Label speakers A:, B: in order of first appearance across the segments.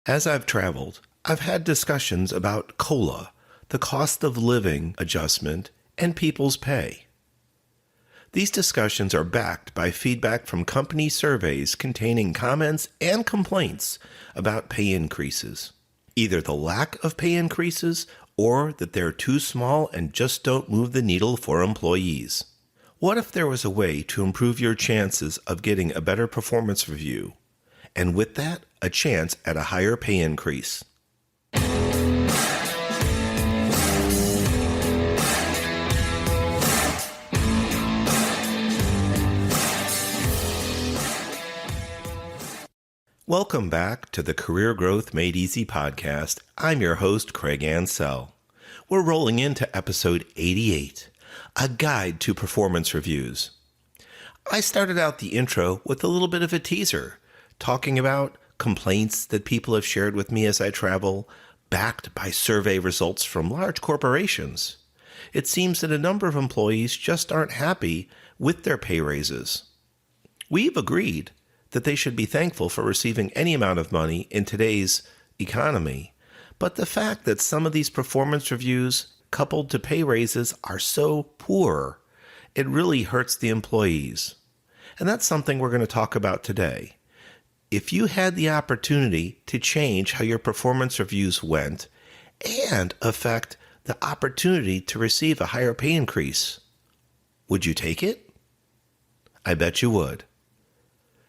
A: As I've traveled, I've had discussions about COLA, the cost of living adjustment, and people's pay. These discussions are backed by feedback from company surveys containing comments and complaints about pay increases, either the lack of pay increases or that they're too small and just don't move the needle for employees. What if there was a way to improve your chances of getting a better performance review, and with that, a chance at a higher pay increase? Welcome back to the Career Growth Made Easy podcast. I'm your host, Craig Ansell. We're rolling into episode 88, a guide to performance reviews. I started out the intro with a little bit of a teaser, talking about complaints that people have shared with me as I travel, backed by survey results from large corporations. It seems that a number of employees just aren't happy with their pay raises. We've agreed that they should be thankful for receiving any amount of money in today's economy, but the fact that some of these performance reviews coupled to pay raises are so poor, it really hurts the employees. And that's something we're going to talk about today. If you had the opportunity to change how your performance reviews went and affect the opportunity to receive a higher pay increase, would you take it? I bet you would.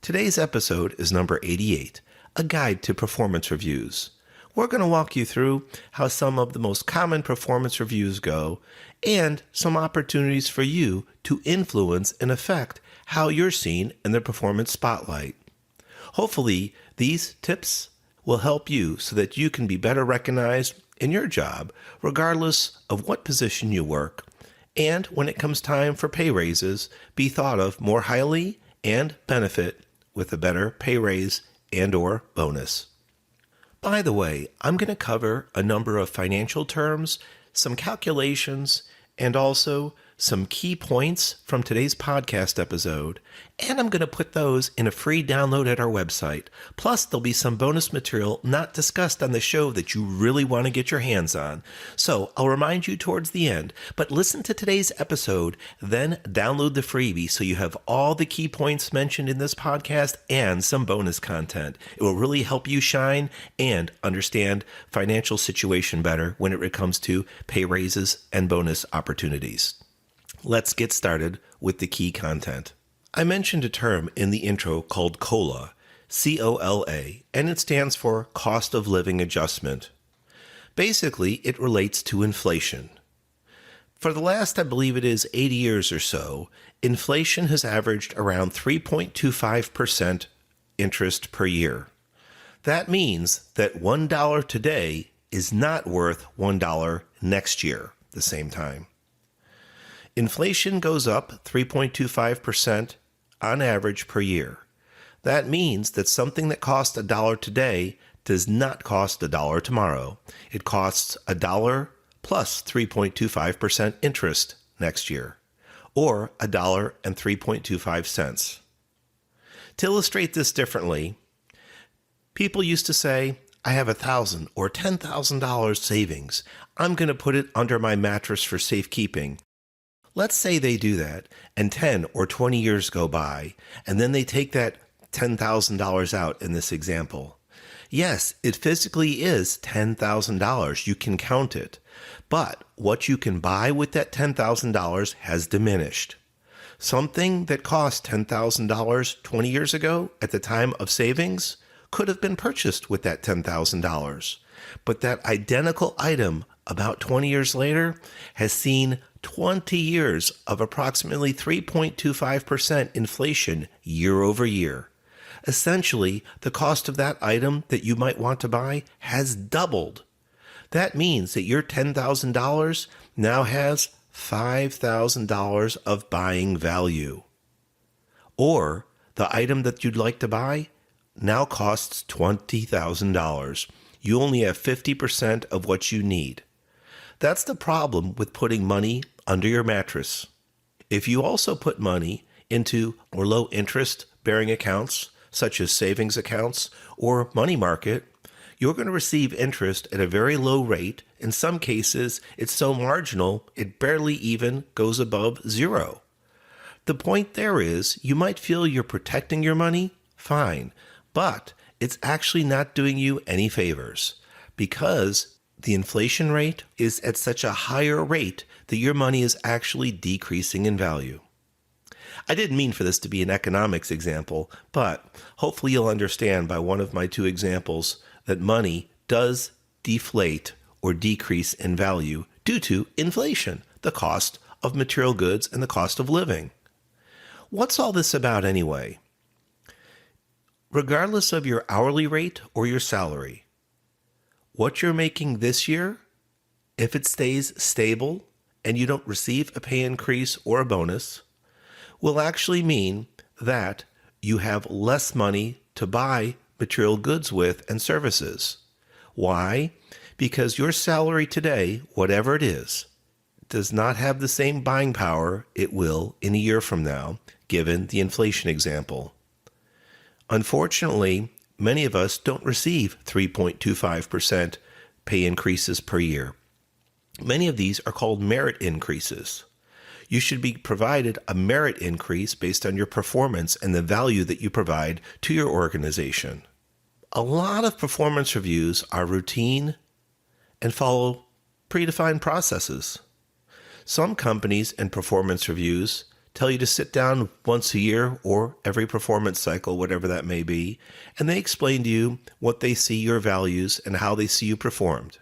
A: Today's episode is number 88, a guide to performance reviews. We're going to walk you through how some of the most common performance reviews go and some opportunities for you to influence and affect how you're seen in the performance spotlight. Hopefully, these tips will help you so that you can be better recognized in your job, regardless of what position you work, and when it comes time for pay raises, be thought of more highly and benefit with a better pay raise and/or bonus. By the way, I'm going to cover a number of financial terms, some calculations, and also some key points from today's podcast episode, and I'm going to put those in a free download at our website. Plus, there'll be some bonus material not discussed on the show that you really want to get your hands on. So I'll remind you towards the end, but listen to today's episode, then download the freebie so you have all the key points mentioned in this podcast and some bonus content. It will really help you shine and understand financial situation better when it comes to pay raises and bonus opportunities. Let's get started with the key content. I mentioned a term in the intro called COLA, C-O-L-A, and it stands for Cost of Living Adjustment. Basically, it relates to inflation. For the last, I believe it is 80 years or so, inflation has averaged around 3.25% interest per year. That means that $1 today is not worth $1 next year, the same time. Inflation goes up 3.25% on average per year. That means that something that costs $1 today does not cost $1 tomorrow. It costs $1 plus 3.25% interest next year, or $1.0325. To illustrate this differently, people used to say, I have $1,000 or $10,000 savings. I'm going to put it under my mattress for safekeeping. Let's say they do that, and 10 or 20 years go by, and then they take that $10,000 out in this example. Yes, it physically is $10,000. You can count it. But what you can buy with that $10,000 has diminished. Something that cost $10,000 20 years ago at the time of savings could have been purchased with that $10,000. But that identical item about 20 years later has seen 20 years of approximately 3.25% inflation year over year. Essentially, the cost of that item that you might want to buy has doubled. That means that your $10,000 now has $5,000 of buying value. Or the item that you'd like to buy now costs $20,000. You only have 50% of what you need. That's the problem with putting money under your mattress. If you also put money into or low interest bearing accounts, such as savings accounts or money market, You're going to receive interest at a very low rate. In some cases, it's so marginal, it barely even goes above zero. The point there is, you might feel you're protecting your money, fine, but it's actually not doing you any favors because the inflation rate is at such a higher rate that your money is actually decreasing in value. I didn't mean for this to be an economics example, but hopefully you'll understand by one of my two examples that money does deflate or decrease in value due to inflation, the cost of material goods and the cost of living. What's all this about anyway? Regardless of your hourly rate or your salary, what you're making this year, if it stays stable and you don't receive a pay increase or a bonus, will actually mean that you have less money to buy material goods with and services. Why? Because your salary today, whatever it is, does not have the same buying power it will in a year from now, given the inflation example. Unfortunately, many of us don't receive 3.25% pay increases per year. Many of these are called merit increases. You should be provided a merit increase based on your performance and the value that you provide to your organization. A lot of performance reviews are routine and follow predefined processes. Some companies and performance reviews tell you to sit down once a year or every performance cycle, whatever that may be, and they explain to you what they see your values and how they see you performed.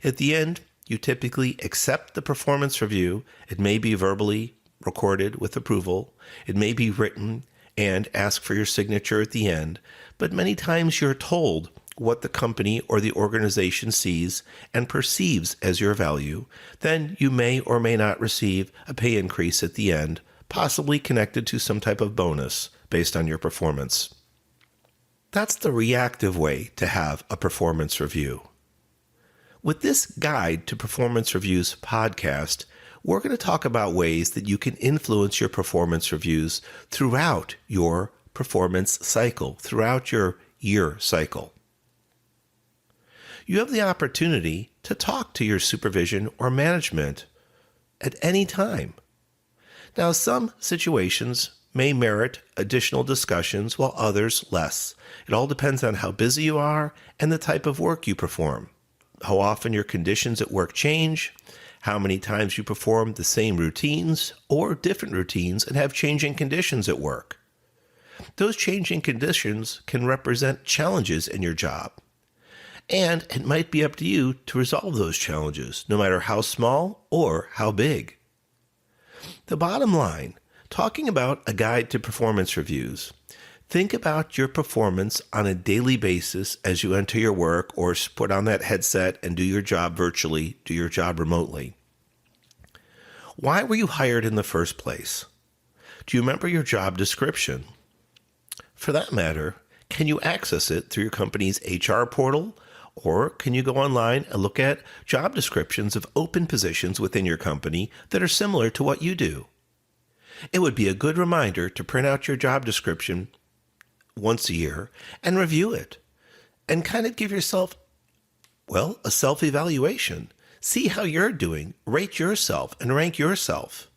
A: At the end, you typically accept the performance review. It may be verbally recorded with approval. It may be written and ask for your signature at the end, but many times you're told what the company or the organization sees and perceives as your value. Then you may or may not receive a pay increase at the end, possibly connected to some type of bonus based on your performance. That's the reactive way to have a performance review. With this Guide to Performance Reviews podcast, we're going to talk about ways that you can influence your performance reviews throughout your performance cycle, throughout your year cycle. You have the opportunity to talk to your supervision or management at any time. Now, some situations may merit additional discussions while others less. It all depends on how busy you are and the type of work you perform, how often your conditions at work change, how many times you perform the same routines or different routines and have changing conditions at work. Those changing conditions can represent challenges in your job, and it might be up to you to resolve those challenges, no matter how small or how big. The bottom line, talking about a guide to performance reviews, think about your performance on a daily basis as you enter your work or put on that headset and do your job virtually, do your job remotely. Why were you hired in the first place? Do you remember your job description? For that matter, can you access it through your company's HR portal? Or can you go online and look at job descriptions of open positions within your company that are similar to what you do? It would be a good reminder to print out your job description once a year and review it and kind of give yourself, a self-evaluation. See how you're doing, rate yourself, and rank yourself.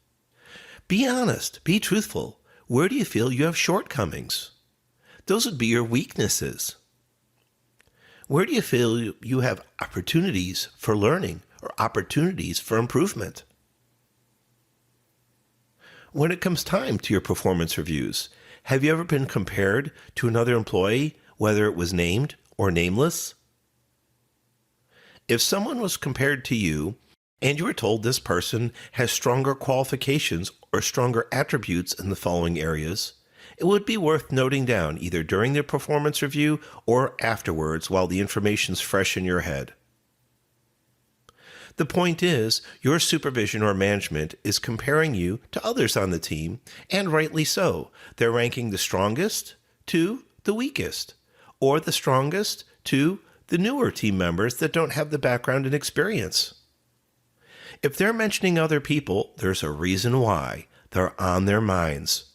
A: Be honest, be truthful. Where do you feel you have shortcomings? Those would be your weaknesses. Where do you feel you have opportunities for learning or opportunities for improvement? When it comes time to your performance reviews, have you ever been compared to another employee, whether it was named or nameless? If someone was compared to you and you were told this person has stronger qualifications or stronger attributes in the following areas, it would be worth noting down either during the performance review or afterwards while the information's fresh in your head. The point is, your supervision or management is comparing you to others on the team, and rightly so. They're ranking the strongest to the weakest, or the strongest to the newer team members that don't have the background and experience. If they're mentioning other people, there's a reason why. They're on their minds.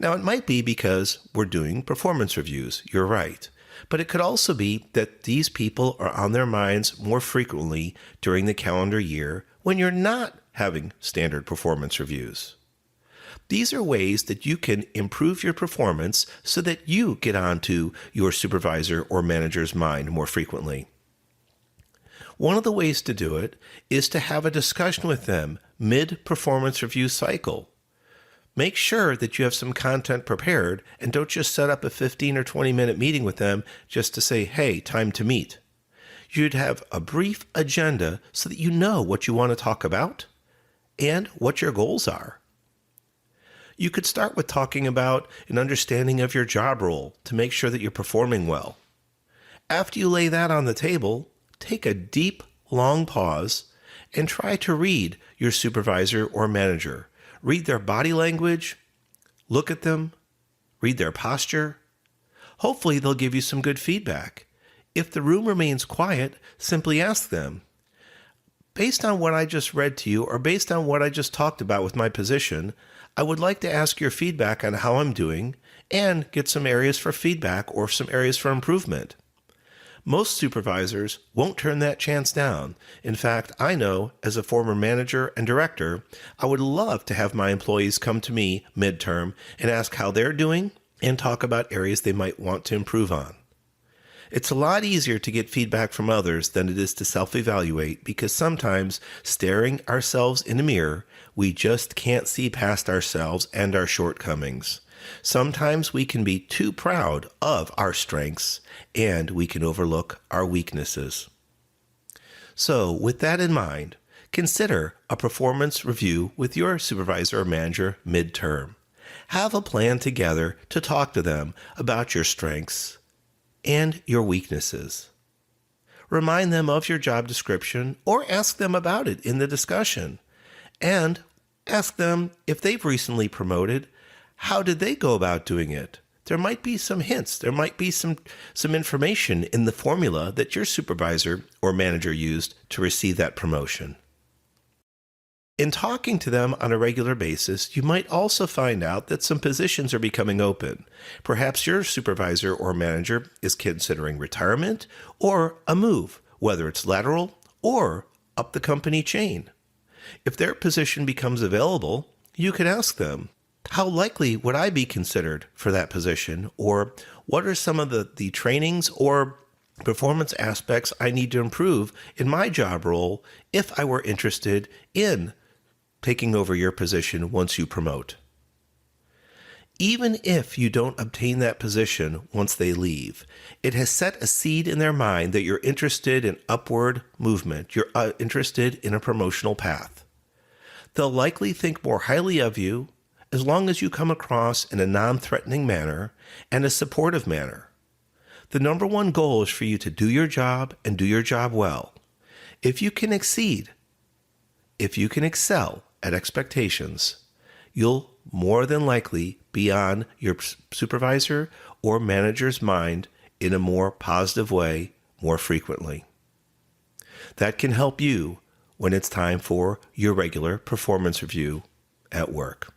A: Now, it might be because we're doing performance reviews. You're right. But it could also be that these people are on their minds more frequently during the calendar year when you're not having standard performance reviews. These are ways that you can improve your performance so that you get onto your supervisor or manager's mind more frequently. One of the ways to do it is to have a discussion with them mid-performance review cycle. Make sure that you have some content prepared and don't just set up a 15 or 20-minute meeting with them just to say, hey, time to meet. You'd have a brief agenda so that you know what you want to talk about and what your goals are. You could start with talking about an understanding of your job role to make sure that you're performing well. After you lay that on the table, take a deep, long pause and try to read your supervisor or manager. Read their body language, look at them, read their posture. Hopefully they'll give you some good feedback. If the room remains quiet, simply ask them, based on what I just read to you or based on what I just talked about with my position, I would like to ask your feedback on how I'm doing and get some areas for feedback or some areas for improvement. Most supervisors won't turn that chance down. In fact, I know as a former manager and director, I would love to have my employees come to me midterm and ask how they're doing and talk about areas they might want to improve on. It's a lot easier to get feedback from others than it is to self-evaluate because sometimes staring ourselves in a mirror, we just can't see past ourselves and our shortcomings. Sometimes we can be too proud of our strengths and we can overlook our weaknesses. So with that in mind, consider a performance review with your supervisor or manager midterm. Have a plan together to talk to them about your strengths and your weaknesses. Remind them of your job description or ask them about it in the discussion. And ask them if they've recently promoted, how did they go about doing it? There might be some hints. There might be some information in the formula that your supervisor or manager used to receive that promotion. In talking to them on a regular basis, you might also find out that some positions are becoming open. Perhaps your supervisor or manager is considering retirement or a move, whether it's lateral or up the company chain. If their position becomes available, you could ask them, how likely would I be considered for that position? Or what are some of the trainings or performance aspects I need to improve in my job role if I were interested in taking over your position once you promote? Even if you don't obtain that position once they leave, it has set a seed in their mind that you're interested in upward movement. You're interested in a promotional path. They'll likely think more highly of you as long as you come across in a non-threatening manner and a supportive manner. The number one goal is for you to do your job and do your job well. If you can exceed, if you can excel at expectations, you'll more than likely be on your supervisor or manager's mind in a more positive way more frequently. That can help you when it's time for your regular performance review at work.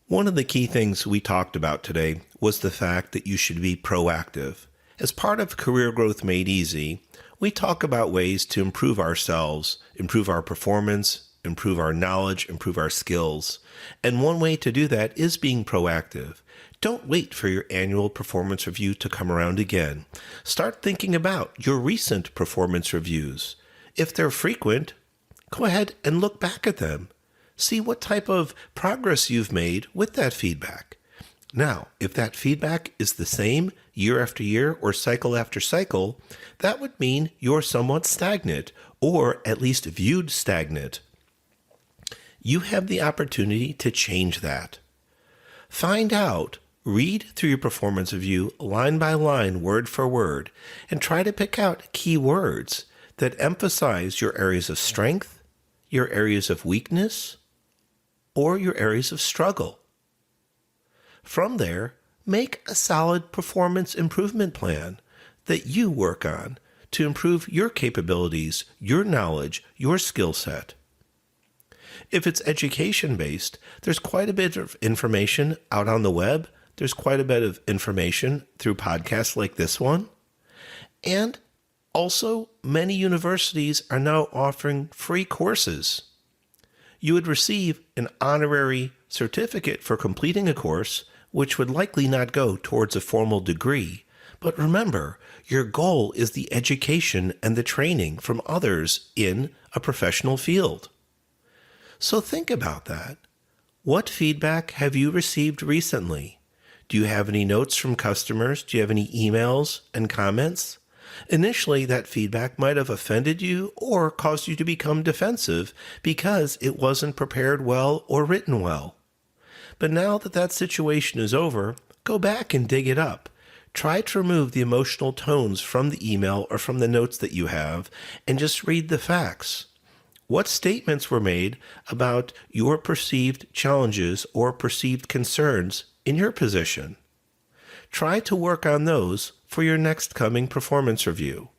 A: One of the key things we talked about today was the fact that you should be proactive. As part of Career Growth Made Easy, we talk about ways to improve ourselves, improve our performance, improve our knowledge, improve our skills. And one way to do that is being proactive. Don't wait for your annual performance review to come around again. Start thinking about your recent performance reviews. If they're frequent, go ahead and look back at them. See what type of progress you've made with that feedback. Now, if that feedback is the same year after year or cycle after cycle, that would mean you're somewhat stagnant or at least viewed stagnant. You have the opportunity to change that. Find out, read through your performance review line by line, word for word, and try to pick out key words that emphasize your areas of strength, your areas of weakness, or your areas of struggle. From there, make a solid performance improvement plan that you work on to improve your capabilities, your knowledge, your skill set. If it's education-based, there's quite a bit of information out on the web There's quite a bit of information through podcasts like this one. And also, many universities are now offering free courses. You would receive an honorary certificate for completing a course, which would likely not go towards a formal degree. But remember, your goal is the education and the training from others in a professional field. So think about that. What feedback have you received recently? Do you have any notes from customers? Do you have any emails and comments? Initially, that feedback might have offended you or caused you to become defensive because it wasn't prepared well or written well. But now that that situation is over, go back and dig it up. Try to remove the emotional tones from the email or from the notes that you have and just read the facts. What statements were made about your perceived challenges or perceived concerns in your position? Try to work on those for your next coming performance review.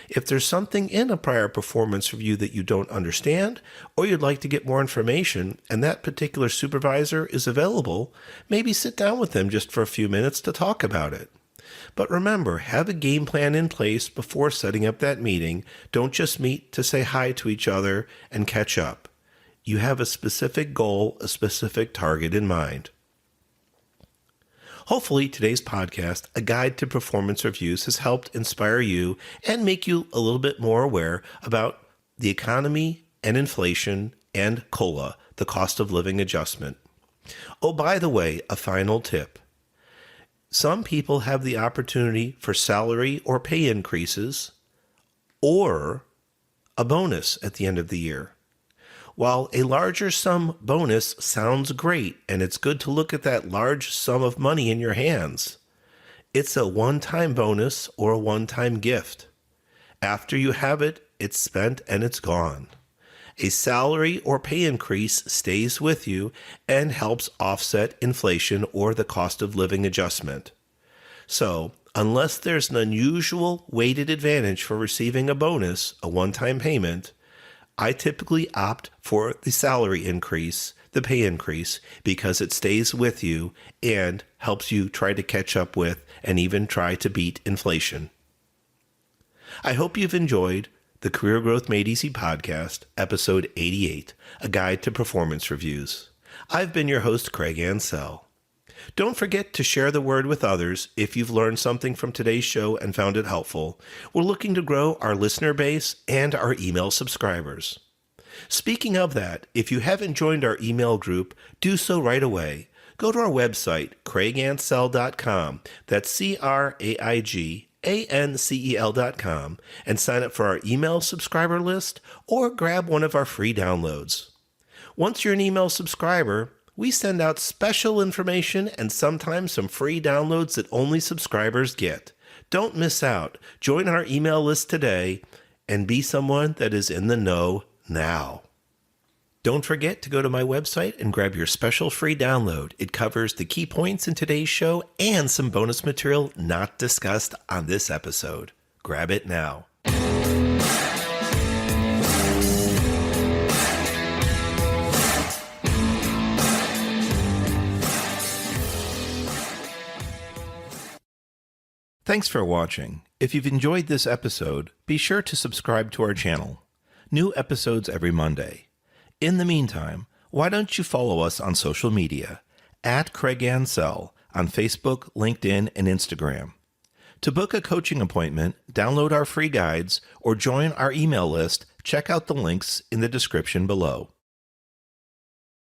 A: If there's something in a prior performance review that you don't understand, or you'd like to get more information, and that particular supervisor is available, maybe sit down with them just for a few minutes to talk about it. But remember, have a game plan in place before setting up that meeting. Don't just meet to say hi to each other and catch up. You have a specific goal, a specific target in mind. Hopefully, today's podcast, A Guide to Performance Reviews, has helped inspire you and make you a little bit more aware about the economy and inflation and COLA, the cost of living adjustment. Oh, by the way, a final tip. Some people have the opportunity for salary or pay increases or a bonus at the end of the year. While a larger sum bonus sounds great, and it's good to look at that large sum of money in your hands, it's a one-time bonus or a one-time gift. After you have it, it's spent and it's gone. A salary or pay increase stays with you and helps offset inflation or the cost of living adjustment. So, unless there's an unusual weighted advantage for receiving a bonus, a one-time payment, I typically opt for the salary increase, the pay increase, because it stays with you and helps you try to catch up with and even try to beat inflation. I hope you've enjoyed the Career Growth Made Easy podcast, episode 88, A Guide to Performance Reviews. I've been your host, Craig Ansell. Don't forget to share the word with others if you've learned something from today's show and found it helpful. We're looking to grow our listener base and our email subscribers. Speaking of that, if you haven't joined our email group, do so right away. Go to our website, craigansell.com. That's CRAIGANCEL.com, and sign up for our email subscriber list or grab one of our free downloads. Once you're an email subscriber, we send out special information and sometimes some free downloads that only subscribers get. Don't miss out. Join our email list today and be someone that is in the know now. Don't forget to go to my website and grab your special free download. It covers the key points in today's show and some bonus material not discussed on this episode. Grab it now. Thanks for watching. If you've enjoyed this episode, be sure to subscribe to our channel. New episodes every Monday. In the meantime, why don't you follow us on social media at Craig Ansell on Facebook, LinkedIn, and Instagram. To book a coaching appointment, download our free guides, or join our email list, check out the links in the description below.